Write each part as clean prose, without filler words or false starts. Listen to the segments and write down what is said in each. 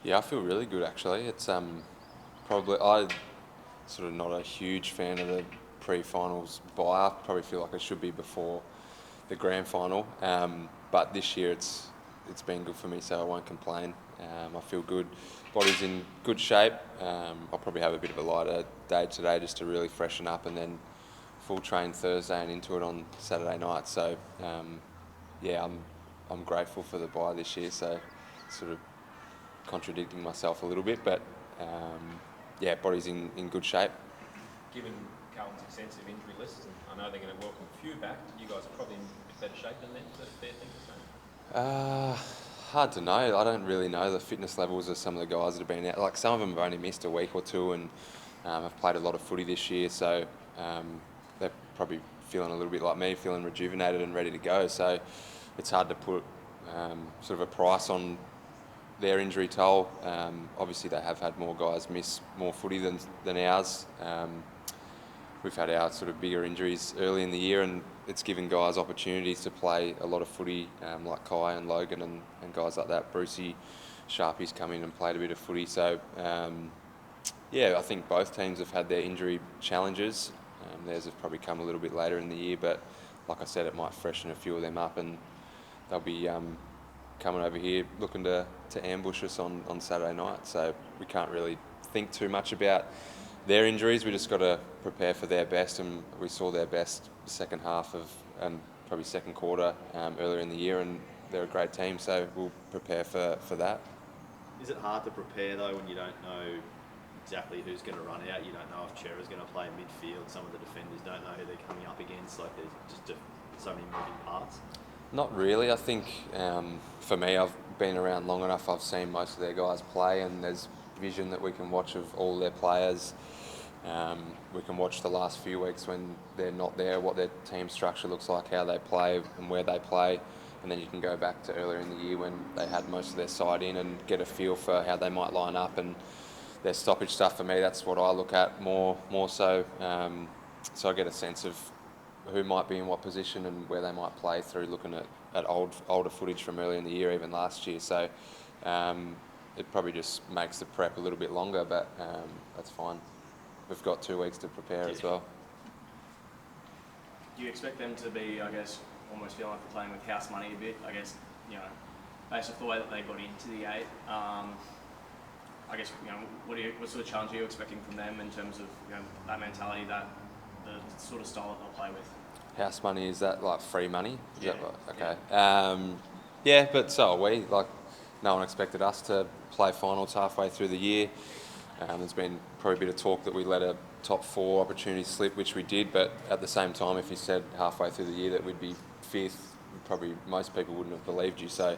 Yeah, I feel really good actually. It's probably I sort of not a huge fan of the pre-finals bye. I probably feel like it should be before the grand final. But this year it's been good for me, so I won't complain. I feel good. Body's in good shape. I'll probably have a bit of a lighter day today just to really freshen up, and then full train Thursday and into it on Saturday night. So yeah, I'm grateful for the bye this year. So sort of contradicting myself a little bit, but yeah, body's in good shape. Given Carlton's extensive injury list, and I know they're going to welcome a few back, you guys are probably in a bit better shape than them. Is that a fair thing to say? Uh, Hard to know. I don't really know the fitness levels of some of the guys that have been out. Like some of them have only missed a week or two and have played a lot of footy this year, so they're probably feeling a little bit like me, feeling rejuvenated and ready to go. So it's hard to put sort of a price on their injury toll. Obviously, they have had more guys miss more footy than ours. We've had our sort of bigger injuries early in the year, and it's given guys opportunities to play a lot of footy, like Kai and Logan and guys like that. Brucey, Sharpie's come in and played a bit of footy. So, yeah, I think both teams have had their injury challenges. Theirs have probably come a little bit later in the year, but like I said, it might freshen a few of them up, and they'll be coming over here looking to ambush us on Saturday night. So we can't really think too much about their injuries. We just got to prepare for their best, and we saw their best second half of and probably second quarter earlier in the year, and they're a great team, so we'll prepare for that. Is it hard to prepare though when you don't know exactly who's going to run out? You don't know if Chera's going to play midfield. Some of the defenders don't know who they're coming up against. Like there's just so many moving parts. Not really. I think for me, I've been around long enough. I've seen most of their guys play, and there's vision that we can watch of all their players. We can watch the last few weeks when they're not there, what their team structure looks like, how they play and where they play, and then you can go back to earlier in the year when they had most of their side in and get a feel for how they might line up, and their stoppage stuff. For me, that's what I look at more so. So I get a sense of who might be in what position and where they might play through looking at older footage from earlier in the year, even last year. So it probably just makes the prep a little bit longer, but that's fine. We've got 2 weeks to prepare as well. Do you expect them to be, I guess, almost feeling like they're playing with house money a bit? I guess, based off the way that they got into the 8, I guess, what sort of challenge are you expecting from them in terms of that mentality, that the sort of style that they'll play with? House money, is that like free money? Is Yeah. that right? Okay. Yeah, but so are we. Like, no one expected us to play finals halfway through the year. There's been probably a bit of talk that we let a top 4 opportunity slip, which we did, but at the same time, if you said halfway through the year that we'd be 5th, probably most people wouldn't have believed you. So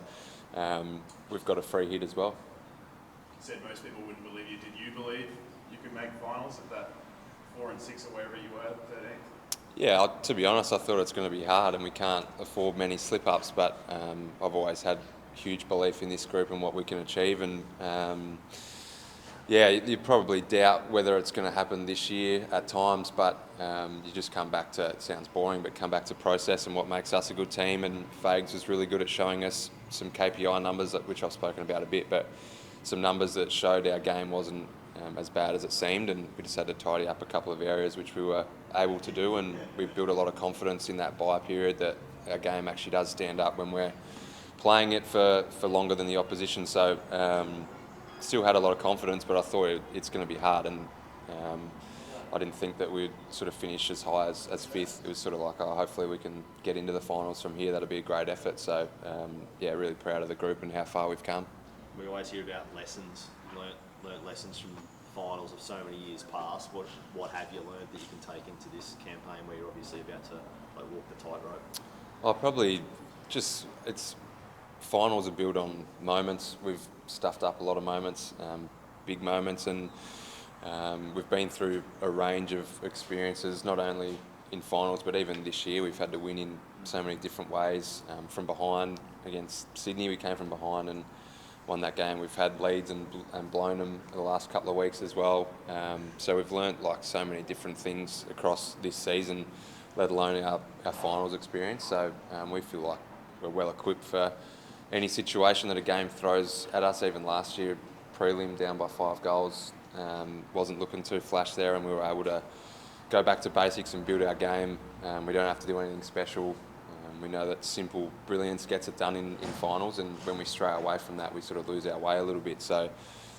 we've got a free hit as well. You said most people wouldn't believe you. Did you believe you could make finals at that 4 and 6 or wherever you were, 13th? Yeah, to be honest, I thought it's going to be hard and we can't afford many slip-ups, but I've always had huge belief in this group and what we can achieve, and yeah, you probably doubt whether it's going to happen this year at times, but you just come back to, it sounds boring, but come back to process and what makes us a good team, and Fags was really good at showing us some KPI numbers, which I've spoken about a bit, but some numbers that showed our game wasn't as bad as it seemed, and we just had to tidy up a couple of areas which we were able to do, and we built a lot of confidence in that bye period that our game actually does stand up when we're playing it for longer than the opposition. So still had a lot of confidence, but I thought it's going to be hard, and I didn't think that we'd sort of finish as high as 5th. It was sort of like, hopefully we can get into the finals from here. That'll be a great effort. So yeah, really proud of the group and how far we've come. We always hear about lessons, learnt lessons from finals of so many years past. What have you learned that you can take into this campaign where you're obviously about to walk the tightrope? Probably just, finals are built on moments. We've stuffed up a lot of moments, big moments, and we've been through a range of experiences, not only in finals, but even this year we've had to win in so many different ways. From behind against Sydney, we came from behind and won that game. We've had leads and blown them the last couple of weeks as well. So we've learnt so many different things across this season, let alone our finals experience. So we feel like we're well equipped for any situation that a game throws at us. Even last year, prelim down by 5 goals. Wasn't looking too flash there, and we were able to go back to basics and build our game. We don't have to do anything special. We know that simple brilliance gets it done in finals, and when we stray away from that, we sort of lose our way a little bit. So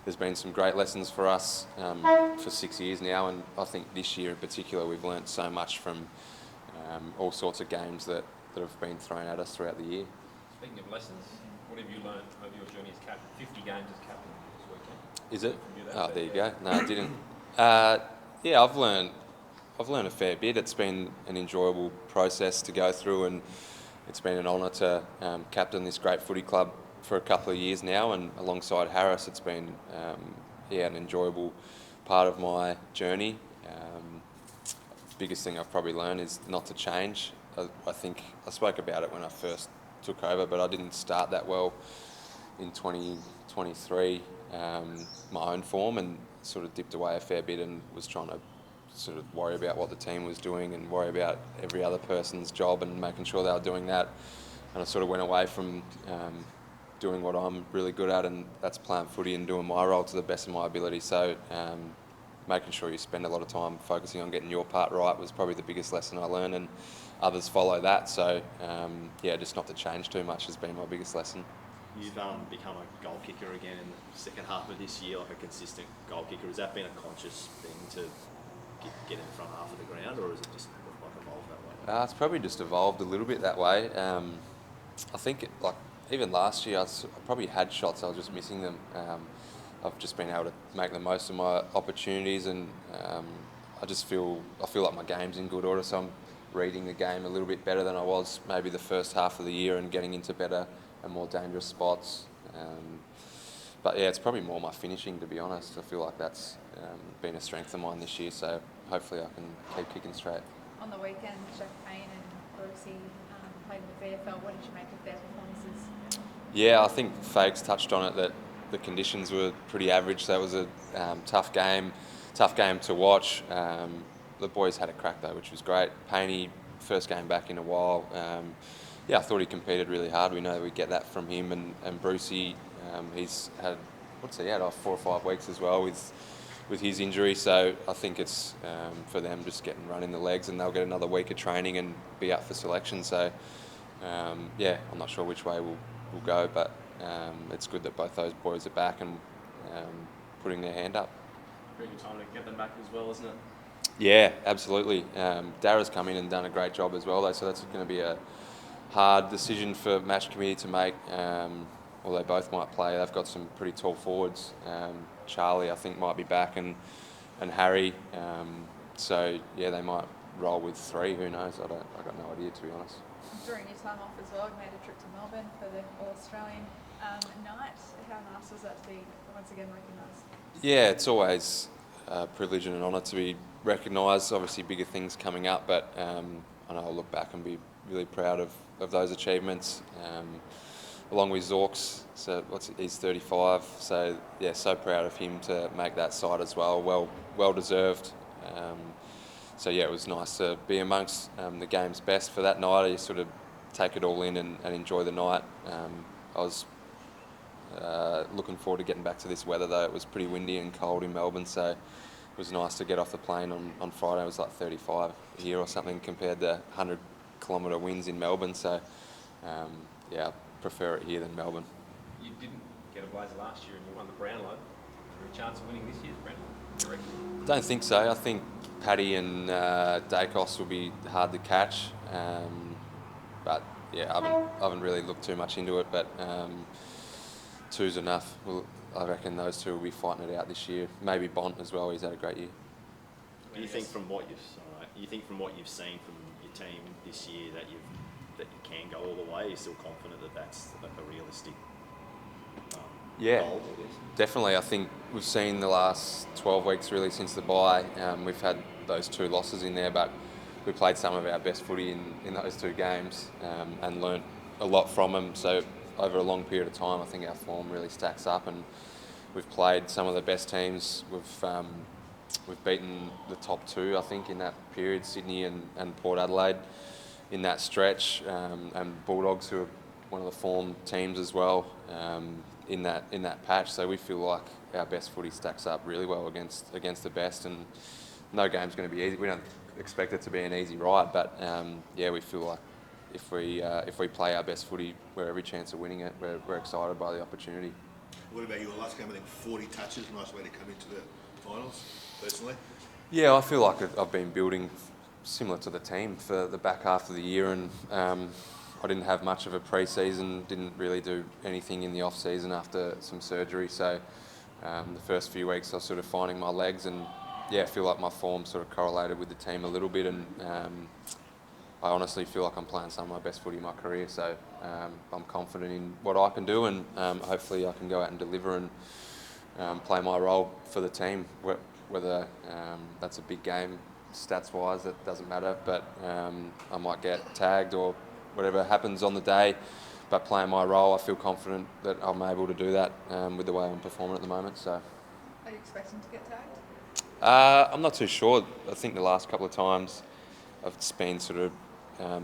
there's been some great lessons for us for 6 years now, and I think this year in particular we've learnt so much from all sorts of games that have been thrown at us throughout the year. Speaking of lessons, what have you learned over your journey as captain? 50 games as captain this weekend. Is it? From you, that Oh, fair? there you go. No, I didn't. Yeah, I've learned a fair bit. It's been an enjoyable process to go through, and it's been an honour to captain this great footy club for a couple of years now. And alongside Harris, it's been an enjoyable part of my journey. Biggest thing I've probably learned is not to change. I think I spoke about it when I first took over, but I didn't start that well in 2023, my own form, and sort of dipped away a fair bit and was trying to sort of worry about what the team was doing and worry about every other person's job and making sure they were doing that. And I sort of went away from doing what I'm really good at, and that's playing footy and doing my role to the best of my ability. So making sure you spend a lot of time focusing on getting your part right was probably the biggest lesson I learned, and others follow that. So just not to change too much has been my biggest lesson. You've become a goal kicker again in the second half of this year, like a consistent goal kicker. Has that been a conscious thing to get in the front half of the ground, or has it just like evolved that way? It's probably just evolved a little bit that way. I think even last year I probably had shots, I was just missing them. I've just been able to make the most of my opportunities, and I feel like my game's in good order, so I'm reading the game a little bit better than I was maybe the first half of the year, and getting into better and more dangerous spots. But yeah, it's probably more my finishing, to be honest. I feel like that's been a strength of mine this year, so hopefully I can keep kicking straight. On the weekend, Jack Payne and Brucey played in the VFL. What did you make of their performances? Yeah, I think Fags touched on it, that the conditions were pretty average, so it was a tough game to watch. The boys had a crack though, which was great. Payne, first game back in a while. I thought he competed really hard. We know we get that from him, and Brucey, he's had 4 or 5 weeks as well with his injury. So I think it's for them just getting run in the legs, and they'll get another week of training and be up for selection. So I'm not sure which way we'll go, but it's good that both those boys are back and putting their hand up. Pretty good time to get them back as well, isn't it? Yeah, absolutely. Dara's come in and done a great job as well, though, so that's going to be a hard decision for match committee to make. Or they both might play. They've got some pretty tall forwards. Charlie, I think, might be back, and Harry. They might roll with 3. Who knows? I got no idea, to be honest. During your time off as well, you made a trip to Melbourne for the All-Australian night. How nice was that to be once again recognised? Yeah, it's always a privilege and an honour to be recognised. Obviously, bigger things coming up, but I know I'll look back and be really proud of those achievements. Along with Zorks, so he's 35, so yeah, so proud of him to make that side as well. Well deserved. It was nice to be amongst the game's best for that night. You sort of take it all in and enjoy the night. I was looking forward to getting back to this weather, though. It was pretty windy and cold in Melbourne, so it was nice to get off the plane on Friday. It was like 35 here or something compared to 100-kilometre winds in Melbourne, so I prefer it here than Melbourne. You didn't get a blazer last year, and you won the Brownlow. Is there a chance of winning this year's Brownlow, do you reckon? Don't think so. I think Paddy and Dacos will be hard to catch, but I haven't really looked too much into it, but 2's enough. I reckon those 2 will be fighting it out this year. Maybe Bont as well. He's had a great year. Do you think from what you've seen from your team this year that you can go all the way? You're still confident that that's a realistic goal? Definitely. I think we've seen the last 12 weeks really since the bye. We've had those 2 losses in there, but we played some of our best footy in those 2 games and learnt a lot from them. So over a long period of time, I think our form really stacks up, and we've played some of the best teams. We've beaten the top 2, I think, in that period, Sydney and Port Adelaide in that stretch, and Bulldogs, who are one of the form teams as well. in that patch. So we feel like our best footy stacks up really well against the best, and no game's going to be easy. We don't expect it to be an easy ride, but we feel like if we play our best footy, we're every chance of winning it. We're excited by the opportunity. What about your last game? I think 40 touches, nice way to come into the finals, personally. Yeah, I feel like I've been building similar to the team for the back half of the year, and I didn't have much of a pre-season, didn't really do anything in the off-season after some surgery, so the first few weeks I was sort of finding my legs, and I feel like my form sort of correlated with the team a little bit, and I honestly feel like I'm playing some of my best footy in my career, so I'm confident in what I can do, and hopefully I can go out and deliver and play my role for the team. Whether that's a big game stats-wise, that doesn't matter, but I might get tagged or whatever happens on the day, but playing my role, I feel confident that I'm able to do that with the way I'm performing at the moment. So, Are you expecting to get tagged? I'm not too sure. I think the last couple of times I've been sort of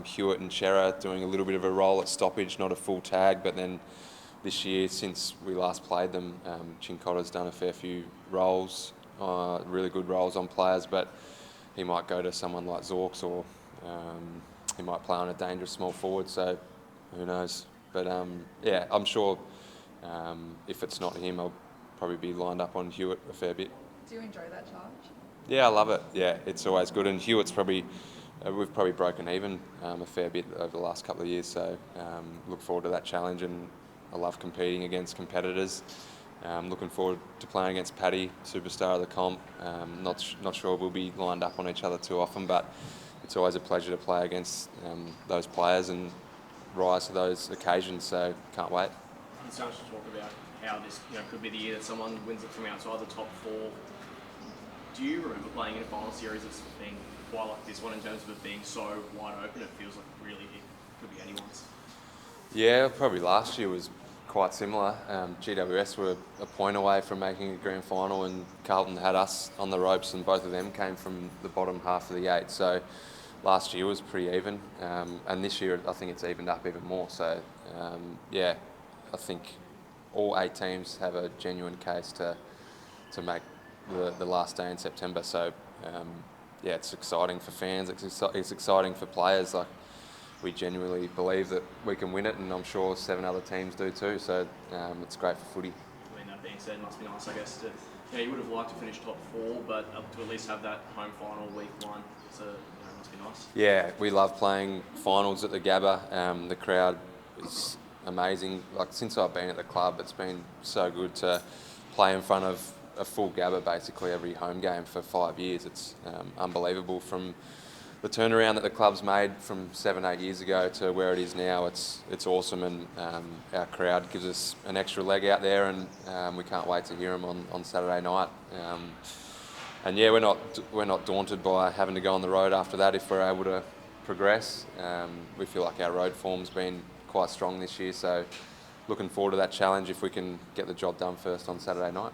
Hewitt and Shearer doing a little bit of a role at stoppage, not a full tag, but then this year, since we last played them, Chincotta's done a fair few roles, really good roles on players, but he might go to someone like Zorks, or he might play on a dangerous small forward, so who knows. But I'm sure if it's not him, I'll probably be lined up on Hewitt a fair bit. Do you enjoy that challenge? Yeah, I love it. Yeah, it's always good. And Hewitt's probably, we've probably broken even a fair bit over the last couple of years, so look forward to that challenge, and I love competing against competitors. Looking forward to playing against Paddy, superstar of the comp. Not sure we'll be lined up on each other too often, but it's always a pleasure to play against those players and rise to those occasions, so can't wait. You started to talk about how this could be the year that someone wins it from outside the top four. Do you remember playing in a final series of being quite like this one in terms of it being so wide open? It feels like really it could be anyone's. Yeah, probably last year was quite similar. GWS were a point away from making a grand final, and Carlton had us on the ropes, and both of them came from the bottom half of the 8. So last year was pretty even, and this year I think it's evened up even more. So I think all 8 teams have a genuine case to make the last day in September. So it's exciting for fans. It's exciting for players. Like, we genuinely believe that we can win it, and I'm sure 7 other teams do too. So it's great for footy. I mean, that being said, it must be nice, I guess, to you would have liked to finish top 4, but to at least have that home final week 1. So it must be nice. Yeah, we love playing finals at the Gabba. The crowd is amazing. Like, since I've been at the club, it's been so good to play in front of a full Gabba basically every home game for 5 years. It's unbelievable. From the turnaround that the club's made from 7-8 years ago to where it is now, it's awesome, and our crowd gives us an extra leg out there, and we can't wait to hear them on Saturday night. We're not daunted by having to go on the road after that if we're able to progress. We feel like our road form's been quite strong this year, so looking forward to that challenge if we can get the job done first on Saturday night.